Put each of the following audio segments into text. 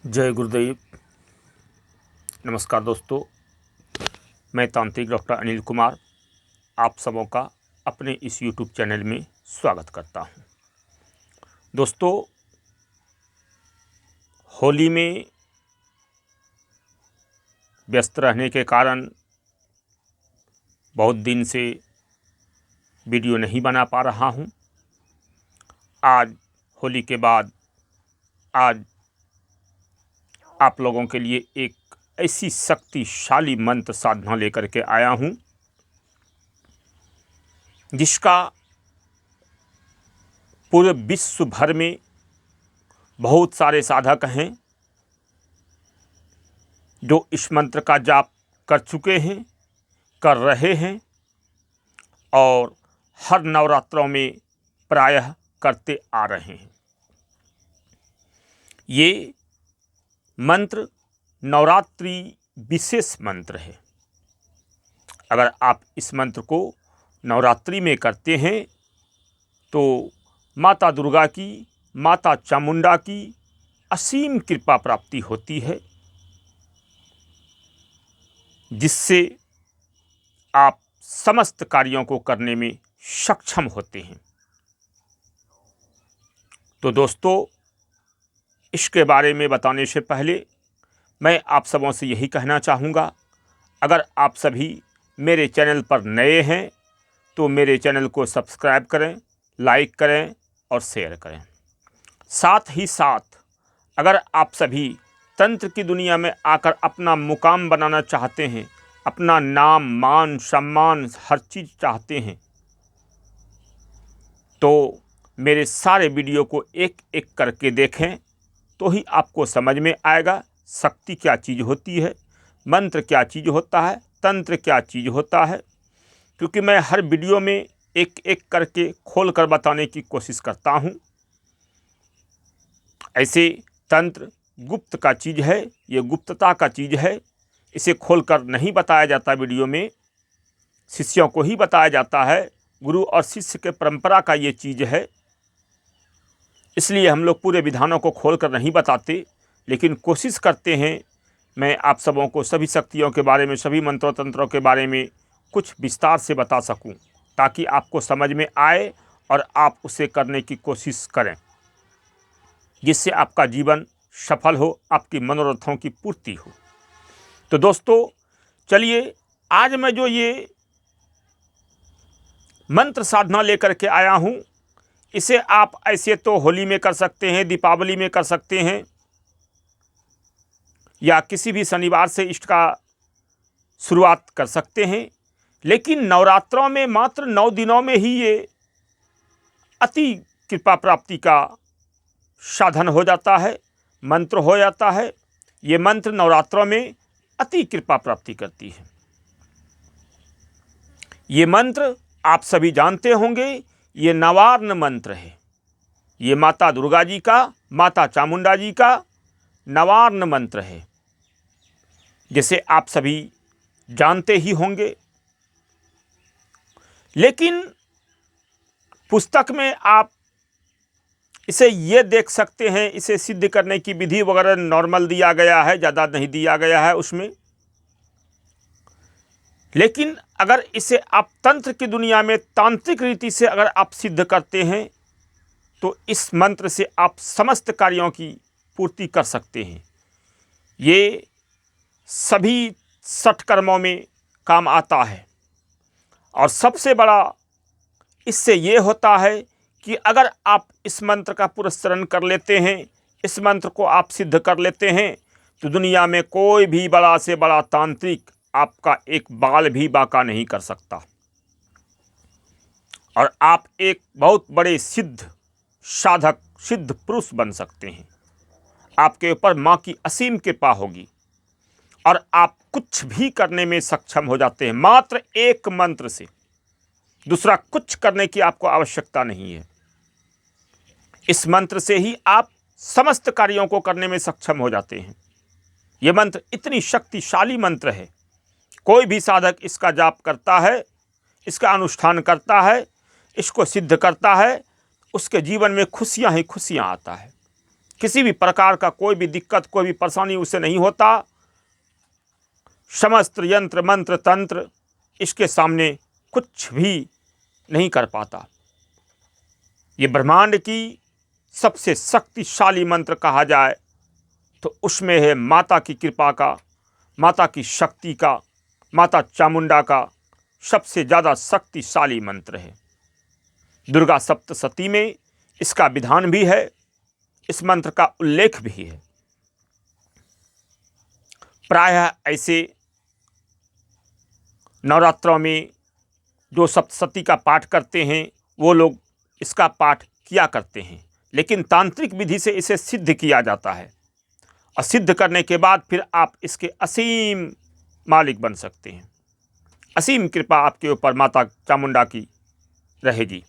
जय गुरुदेव। नमस्कार दोस्तों, मैं तांत्रिक डॉक्टर अनिल कुमार आप सबों का अपने इस YouTube चैनल में स्वागत करता हूं। दोस्तों, होली में व्यस्त रहने के कारण बहुत दिन से वीडियो नहीं बना पा रहा हूं। आज होली के बाद आज आप लोगों के लिए एक ऐसी शक्तिशाली मंत्र साधना लेकर के आया हूं जिसका पूरे विश्व भर में बहुत सारे साधक हैं जो इस मंत्र का जाप कर चुके हैं, कर रहे हैं और हर नवरात्रों में प्रायः करते आ रहे हैं। ये मंत्र नवरात्रि विशेष मंत्र है। अगर आप इस मंत्र को नवरात्रि में करते हैं तो माता दुर्गा की, माता चामुंडा की असीम कृपा प्राप्ति होती है, जिससे आप समस्त कार्यों को करने में सक्षम होते हैं। तो दोस्तों, इसके बारे में बताने से पहले मैं आप सबों से यही कहना चाहूँगा, अगर आप सभी मेरे चैनल पर नए हैं तो मेरे चैनल को सब्सक्राइब करें, लाइक करें और शेयर करें। साथ ही साथ अगर आप सभी तंत्र की दुनिया में आकर अपना मुकाम बनाना चाहते हैं, अपना नाम मान सम्मान हर चीज़ चाहते हैं, तो मेरे सारे वीडियो को एक एक करके देखें तो ही आपको समझ में आएगा शक्ति क्या चीज़ होती है, मंत्र क्या चीज़ होता है, तंत्र क्या चीज़ होता है। क्योंकि मैं हर वीडियो में एक एक करके खोल कर बताने की कोशिश करता हूँ। ऐसे तंत्र गुप्त का चीज़ है, ये गुप्तता का चीज़ है, इसे खोल कर नहीं बताया जाता। वीडियो में शिष्यों को ही बताया जाता है, गुरु और शिष्य के परंपरा का ये चीज़ है। इसलिए हम लोग पूरे विधानों को खोल कर नहीं बताते, लेकिन कोशिश करते हैं मैं आप सबों को सभी शक्तियों के बारे में, सभी मंत्रों तंत्रों के बारे में कुछ विस्तार से बता सकूं, ताकि आपको समझ में आए और आप उसे करने की कोशिश करें, जिससे आपका जीवन सफल हो, आपकी मनोरथों की पूर्ति हो। तो दोस्तों, चलिए आज मैं जो ये मंत्र साधना लेकर के आया हूँ, इसे आप ऐसे तो होली में कर सकते हैं, दीपावली में कर सकते हैं, या किसी भी शनिवार से इसका शुरुआत कर सकते हैं। लेकिन नवरात्रों में मात्र 9 दिनों में ही ये अति कृपा प्राप्ति का साधन हो जाता है, मंत्र हो जाता है। ये मंत्र नवरात्रों में अति कृपा प्राप्ति करती है। ये मंत्र आप सभी जानते होंगे, ये नवार्न मंत्र है। ये माता दुर्गा जी का, माता चामुंडा जी का नवार्न मंत्र है, जिसे आप सभी जानते ही होंगे। लेकिन पुस्तक में आप इसे ये देख सकते हैं, इसे सिद्ध करने की विधि वगैरह नॉर्मल दिया गया है, ज़्यादा नहीं दिया गया है उसमें। लेकिन अगर इसे आप तंत्र की दुनिया में तांत्रिक रीति से अगर आप सिद्ध करते हैं तो इस मंत्र से आप समस्त कार्यों की पूर्ति कर सकते हैं। ये सभी 60 कर्मों में काम आता है। और सबसे बड़ा इससे ये होता है कि अगर आप इस मंत्र का पुरस्चरण कर लेते हैं, इस मंत्र को आप सिद्ध कर लेते हैं, तो दुनिया में कोई भी बड़ा से बड़ा तांत्रिक आपका एक बाल भी बांका नहीं कर सकता, और आप एक बहुत बड़े सिद्ध साधक, सिद्ध पुरुष बन सकते हैं। आपके ऊपर माँ की असीम कृपा होगी और आप कुछ भी करने में सक्षम हो जाते हैं मात्र एक मंत्र से। दूसरा कुछ करने की आपको आवश्यकता नहीं है। इस मंत्र से ही आप समस्त कार्यों को करने में सक्षम हो जाते हैं। यह मंत्र इतनी शक्तिशाली मंत्र है, कोई भी साधक इसका जाप करता है, इसका अनुष्ठान करता है, इसको सिद्ध करता है, उसके जीवन में खुशियां ही खुशियां आता है। किसी भी प्रकार का कोई भी दिक्कत, कोई भी परेशानी उससे नहीं होता। समस्त यंत्र मंत्र तंत्र इसके सामने कुछ भी नहीं कर पाता। ये ब्रह्मांड की सबसे शक्तिशाली मंत्र कहा जाए तो उसमें है माता की कृपा का, माता की शक्ति का, माता चामुंडा का सबसे ज़्यादा शक्तिशाली मंत्र है। दुर्गा सप्तशती में इसका विधान भी है, इस मंत्र का उल्लेख भी है। प्रायः ऐसे नवरात्रों में जो सप्तशती का पाठ करते हैं वो लोग इसका पाठ किया करते हैं, लेकिन तांत्रिक विधि से इसे सिद्ध किया जाता है और सिद्ध करने के बाद फिर आप इसके असीम मालिक बन सकते हैं। असीम कृपा आपके ऊपर माता चामुंडा की रहेगी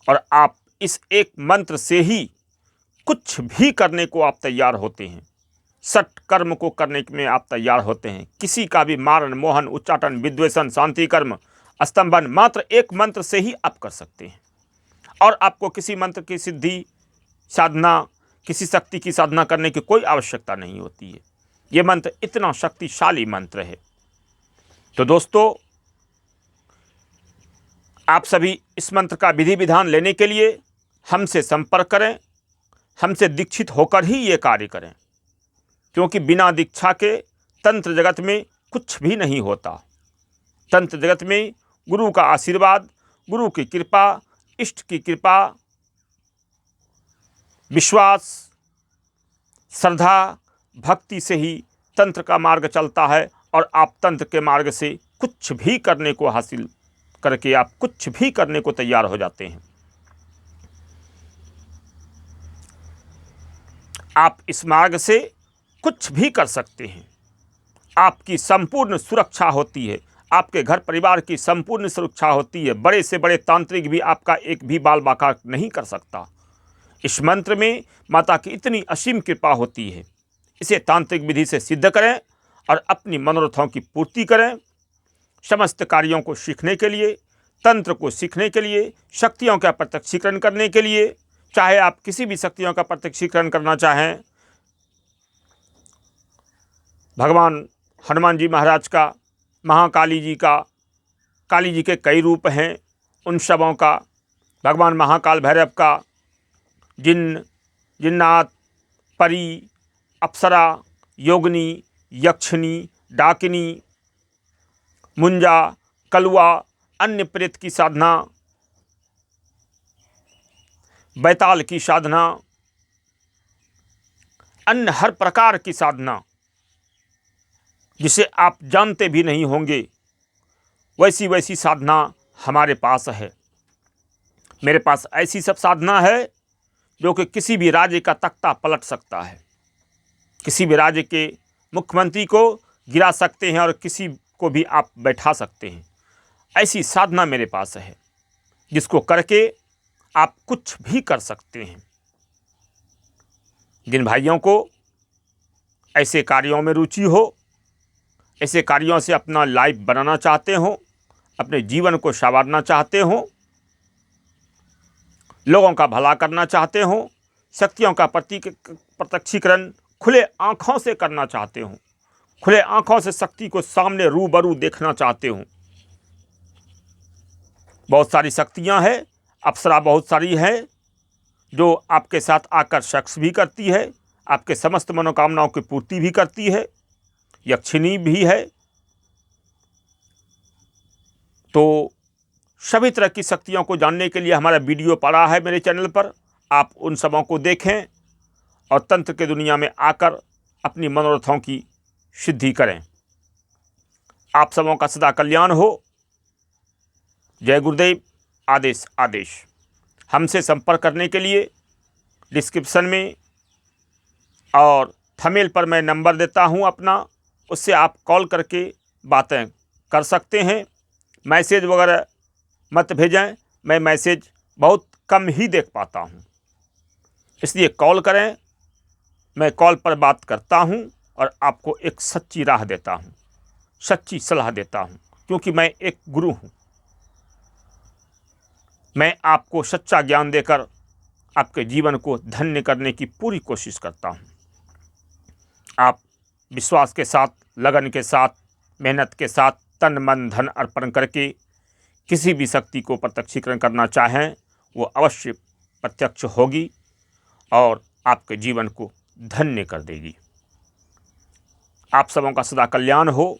और आप इस एक मंत्र से ही कुछ भी करने को आप तैयार होते हैं। सठ कर्म को करने में आप तैयार होते हैं। किसी का भी मारण, मोहन, उच्चाटन, विद्वेषण, शांति कर्म, स्तंभन मात्र एक मंत्र से ही आप कर सकते हैं। और आपको किसी मंत्र की सिद्धि साधना, किसी शक्ति की साधना करने की कोई आवश्यकता नहीं होती है। ये मंत्र इतना शक्तिशाली मंत्र है। तो दोस्तों, आप सभी इस मंत्र का विधि विधान लेने के लिए हमसे संपर्क करें, हमसे दीक्षित होकर ही ये कार्य करें, क्योंकि बिना दीक्षा के तंत्र जगत में कुछ भी नहीं होता। तंत्र जगत में गुरु का आशीर्वाद, गुरु की कृपा, इष्ट की कृपा, विश्वास, श्रद्धा, भक्ति से ही तंत्र का मार्ग चलता है और आप तंत्र के मार्ग से कुछ भी करने को हासिल करके आप कुछ भी करने को तैयार हो जाते हैं। आप इस मार्ग से कुछ भी कर सकते हैं। आपकी संपूर्ण सुरक्षा होती है, आपके घर परिवार की संपूर्ण सुरक्षा होती है। बड़े से बड़े तांत्रिक भी आपका एक भी बाल बाका नहीं कर सकता। इस मंत्र में माता की इतनी असीम कृपा होती है। इसे तांत्रिक विधि से सिद्ध करें और अपनी मनोरथों की पूर्ति करें। समस्त कार्यों को सीखने के लिए, तंत्र को सीखने के लिए, शक्तियों का प्रत्यक्षीकरण करने के लिए, चाहे आप किसी भी शक्तियों का प्रत्यक्षीकरण करना चाहें, भगवान हनुमान जी महाराज का, महाकाली जी का, काली जी के कई रूप हैं, उन सबों का, भगवान महाकाल भैरव का, जिन्न, जिन्नात, परी, अप्सरा, योगिनी, यक्षिणी, डाकिनी, मुंजा, कलुआ, अन्य प्रेत की साधना, बैताल की साधना, अन्य हर प्रकार की साधना जिसे आप जानते भी नहीं होंगे, वैसी वैसी साधना हमारे पास है। मेरे पास ऐसी सब साधना है जो कि किसी भी राज्य का तख्ता पलट सकता है, किसी भी राज्य के मुख्यमंत्री को गिरा सकते हैं और किसी को भी आप बैठा सकते हैं। ऐसी साधना मेरे पास है जिसको करके आप कुछ भी कर सकते हैं। जिन भाइयों को ऐसे कार्यों में रुचि हो, ऐसे कार्यों से अपना लाइफ बनाना चाहते हो, अपने जीवन को संवारना चाहते हो, लोगों का भला करना चाहते हो, शक्तियों का प्रत्यक्षीकरण खुले आँखों से करना चाहते हो, खुले आँखों से शक्ति को सामने रूबरू देखना चाहते हो, बहुत सारी शक्तियां हैं, अप्सरा बहुत सारी है जो आपके साथ आकर सेक्स भी करती है, आपके समस्त मनोकामनाओं की पूर्ति भी करती है, यक्षिणी भी है। तो सभी तरह की शक्तियों को जानने के लिए हमारा वीडियो पड़ा है मेरे चैनल पर, आप उन सबों को देखें और तंत्र के दुनिया में आकर अपनी मनोरथों की सिद्धि करें। आप सबों का सदा कल्याण हो। जय गुरुदेव। आदेश आदेश। हमसे संपर्क करने के लिए डिस्क्रिप्शन में और थंबनेल पर मैं नंबर देता हूं अपना, उससे आप कॉल करके बातें कर सकते हैं। मैसेज वगैरह मत भेजें, मैं मैसेज बहुत कम ही देख पाता हूं, इसलिए कॉल करें। मैं कॉल पर बात करता हूं और आपको एक सच्ची राह देता हूं, सच्ची सलाह देता हूं, क्योंकि मैं एक गुरु हूं। मैं आपको सच्चा ज्ञान देकर आपके जीवन को धन्य करने की पूरी कोशिश करता हूँ। आप विश्वास के साथ, लगन के साथ, मेहनत के साथ, तन मन धन अर्पण करके किसी भी शक्ति को प्रत्यक्षीकरण करना चाहें, वो अवश्य प्रत्यक्ष होगी और आपके जीवन को धन्य कर देगी। आप सबों का सदा कल्याण हो।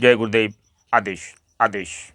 जय गुरुदेव। आदेश आदेश।